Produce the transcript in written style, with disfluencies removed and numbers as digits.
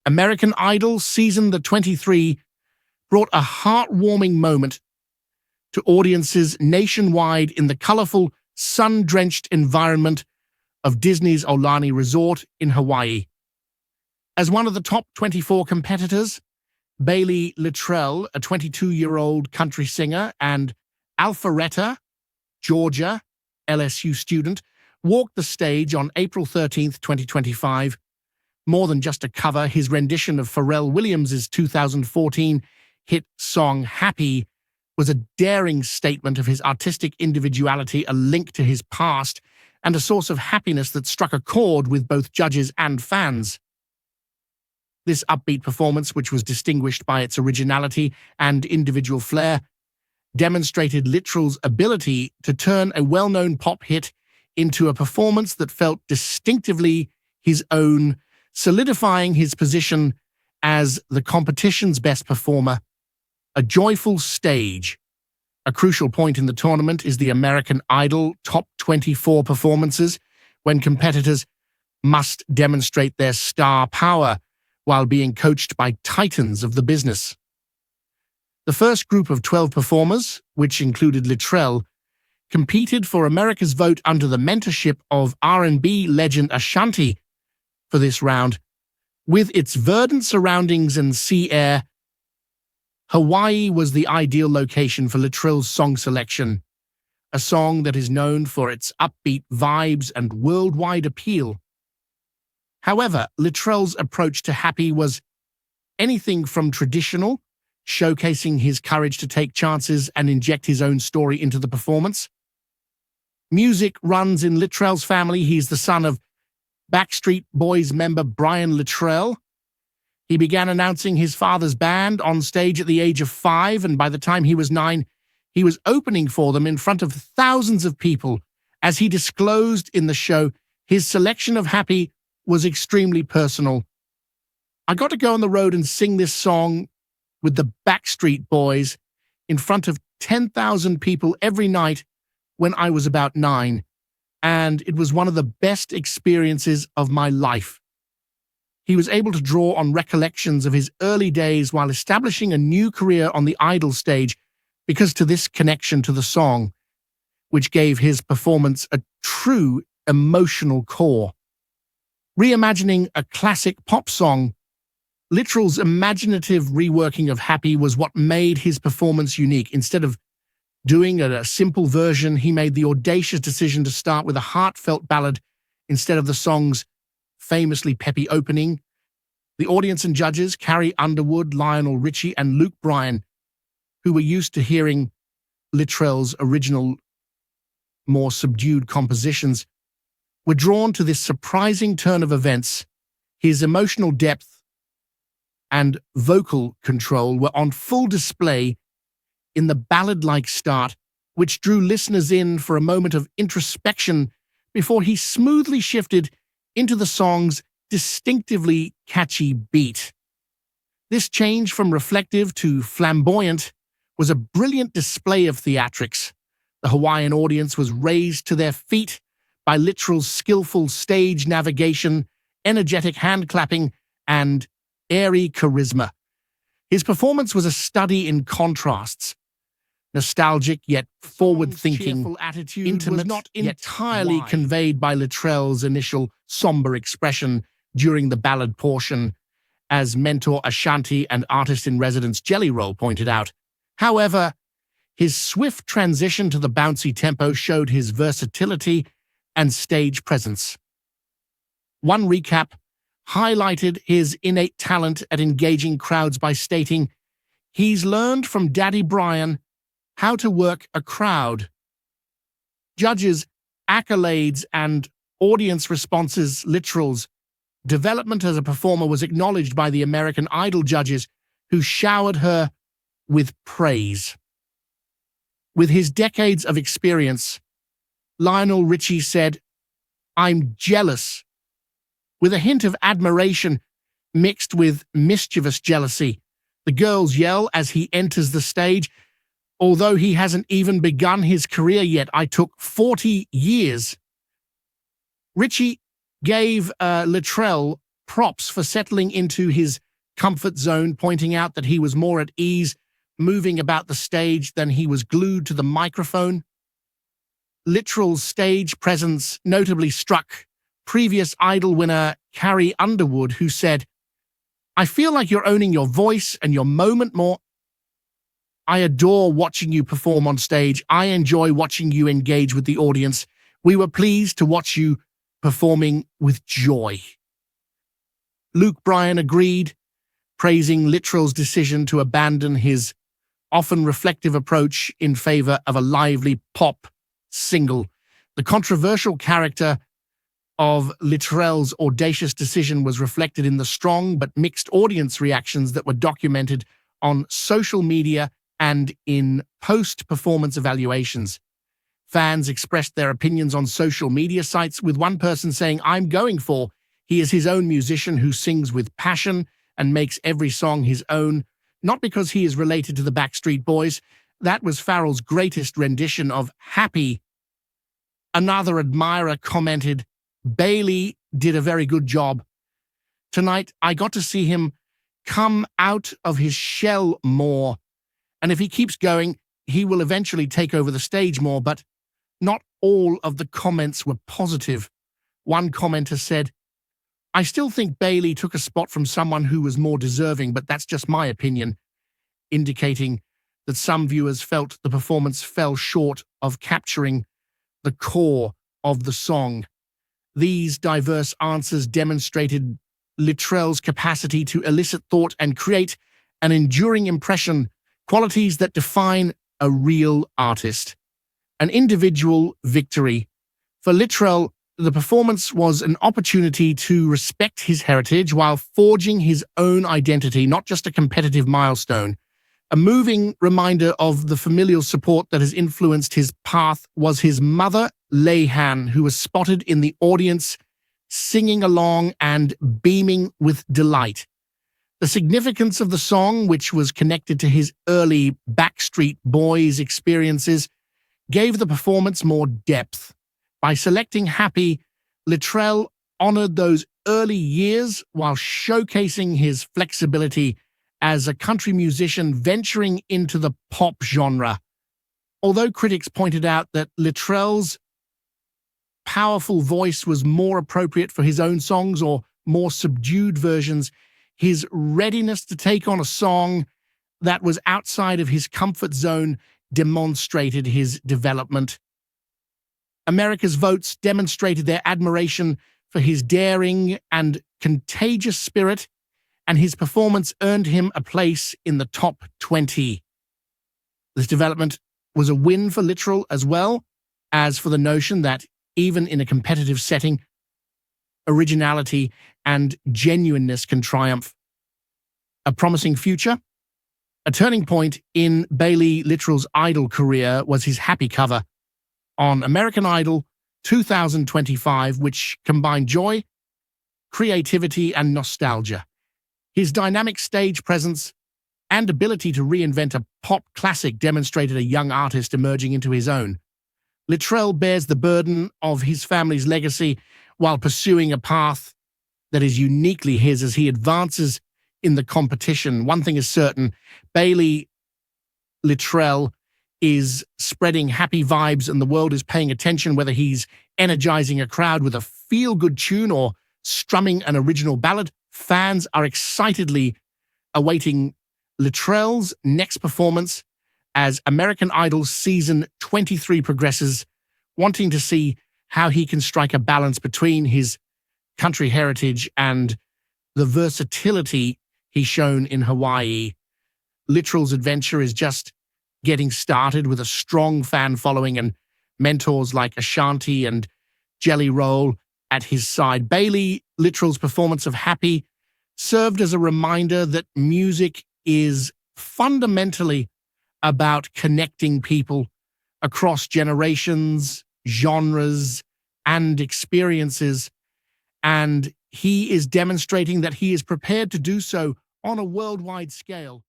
American Idol Season the 23 brought a heartwarming moment to audiences nationwide in the colorful, sun-drenched environment of Disney's Aulani Resort in Hawaii. As one of the top 24 competitors, Baylee Littrell, a 22-year-old country singer, and Alpharetta, Georgia, LSU student, walked the stage on April 13, 2025. More than just a cover, his rendition of Pharrell Williams' 2014 hit song Happy was a daring statement of his artistic individuality, a link to his past, and a source of happiness that struck a chord with both judges and fans. This upbeat performance, which was distinguished by its originality and individual flair, demonstrated Littrell's ability to turn a well-known pop hit into a performance that felt distinctively his own, solidifying his position as the competition's best performer. A joyful stage. A crucial point in the tournament is the American Idol Top 24 performances, when competitors must demonstrate their star power while being coached by titans of the business. The first group of 12 performers, which included Littrell, competed for America's vote under the mentorship of R&B legend Ashanti for this round. With its verdant surroundings and sea air, Hawaii was the ideal location for Littrell's song selection, a song that is known for its upbeat vibes and worldwide appeal. However, Littrell's approach to Happy was anything from traditional, showcasing his courage to take chances and inject his own story into the performance. Music runs in Littrell's family. He's the son of Backstreet Boys member Brian Littrell. He began announcing his father's band on stage at the age of 5, and by the time he was 9, he was opening for them in front of thousands of people. As he disclosed in the show, his selection of Happy was extremely personal. I got to go on the road and sing this song with the Backstreet Boys in front of 10,000 people every night when I was about 9, and it was one of the best experiences of my life. He was able to draw on recollections of his early days while establishing a new career on the Idol stage because to this connection to the song, which gave his performance a true emotional core. Reimagining a classic pop song, Littrell's imaginative reworking of Happy was what made his performance unique. Instead of doing a simple version, he made the audacious decision to start with a heartfelt ballad instead of the song's famously peppy opening. The audience and judges, Carrie Underwood, Lionel Richie, and Luke Bryan, who were used to hearing Littrell's original, more subdued compositions, were drawn to this surprising turn of events. His emotional depth and vocal control were on full display in the ballad-like start, which drew listeners in for a moment of introspection before he smoothly shifted into the song's distinctively catchy beat. This change from reflective to flamboyant was a brilliant display of theatrics. The Hawaiian audience was raised to their feet by Littrell's skillful stage navigation, energetic hand-clapping, and airy charisma. His performance was a study in contrasts. Nostalgic yet forward-thinking, intimate not yet entirely conveyed by Littrell's initial somber expression during the ballad portion, as mentor Ashanti and artist-in-residence Jelly Roll pointed out. However, his swift transition to the bouncy tempo showed his versatility and stage presence. One recap highlighted his innate talent at engaging crowds by stating, "He's learned from Daddy Brian how to work a crowd." Judges' accolades and audience responses. Littrell's development as a performer was acknowledged by the American Idol judges, who showered her with praise. With his decades of experience, Lionel Richie said, "I'm jealous," with a hint of admiration mixed with mischievous jealousy. The girls yell as he enters the stage. "Although he hasn't even begun his career yet, I took 40 years. Richie gave Littrell props for settling into his comfort zone, pointing out that he was more at ease moving about the stage than he was glued to the microphone. Littrell's stage presence notably struck previous Idol winner Carrie Underwood, who said, "I feel like you're owning your voice and your moment more. I adore watching you perform on stage. I enjoy watching you engage with the audience. We were pleased to watch you performing with joy." Luke Bryan agreed, praising Littrell's decision to abandon his often reflective approach in favor of a lively pop single. The controversial character of Littrell's audacious decision was reflected in the strong but mixed audience reactions that were documented on social media and in post-performance evaluations. Fans expressed their opinions on social media sites, with one person saying, "I'm going for. He is his own musician who sings with passion and makes every song his own, not because he is related to the Backstreet Boys. That was Pharrell's greatest rendition of Happy." Another admirer commented, "Baylee did a very good job. Tonight, I got to see him come out of his shell more. And if he keeps going, he will eventually take over the stage more." But not all of the comments were positive. One commenter said, "I still think Baylee took a spot from someone who was more deserving, but that's just my opinion," indicating that some viewers felt the performance fell short of capturing the core of the song. These diverse answers demonstrated Littrell's capacity to elicit thought and create an enduring impression, qualities that define a real artist. An individual victory. For Littrell, the performance was an opportunity to respect his heritage while forging his own identity, not just a competitive milestone. A moving reminder of the familial support that has influenced his path was his mother, Lehan, who was spotted in the audience singing along and beaming with delight. The significance of the song, which was connected to his early Backstreet Boys experiences, gave the performance more depth. By selecting Happy, Littrell honored those early years while showcasing his flexibility as a country musician venturing into the pop genre. Although critics pointed out that Littrell's powerful voice was more appropriate for his own songs or more subdued versions, his readiness to take on a song that was outside of his comfort zone demonstrated his development. America's votes demonstrated their admiration for his daring and contagious spirit, and his performance earned him a place in the top 20. This development was a win for Littrell as well as for the notion that even in a competitive setting, originality and genuineness can triumph. A promising future? A turning point in Baylee Littrell's Idol career was his Happy cover on American Idol 2025, which combined joy, creativity, and nostalgia. His dynamic stage presence and ability to reinvent a pop classic demonstrated a young artist emerging into his own. Littrell bears the burden of his family's legacy while pursuing a path that is uniquely his as he advances in the competition. One thing is certain, Baylee Littrell is spreading happy vibes and the world is paying attention, whether he's energizing a crowd with a feel-good tune or strumming an original ballad. Fans are excitedly awaiting Littrell's next performance as American Idol Season 23 progresses, wanting to see how he can strike a balance between his country heritage and the versatility he's shown in Hawaii. Littrell's adventure is just getting started with a strong fan following and mentors like Ashanti and Jelly Roll at his side. Baylee Littrell's performance of Happy served as a reminder that music is fundamentally about connecting people across generations, genres, and experiences, and he is demonstrating that he is prepared to do so on a worldwide scale.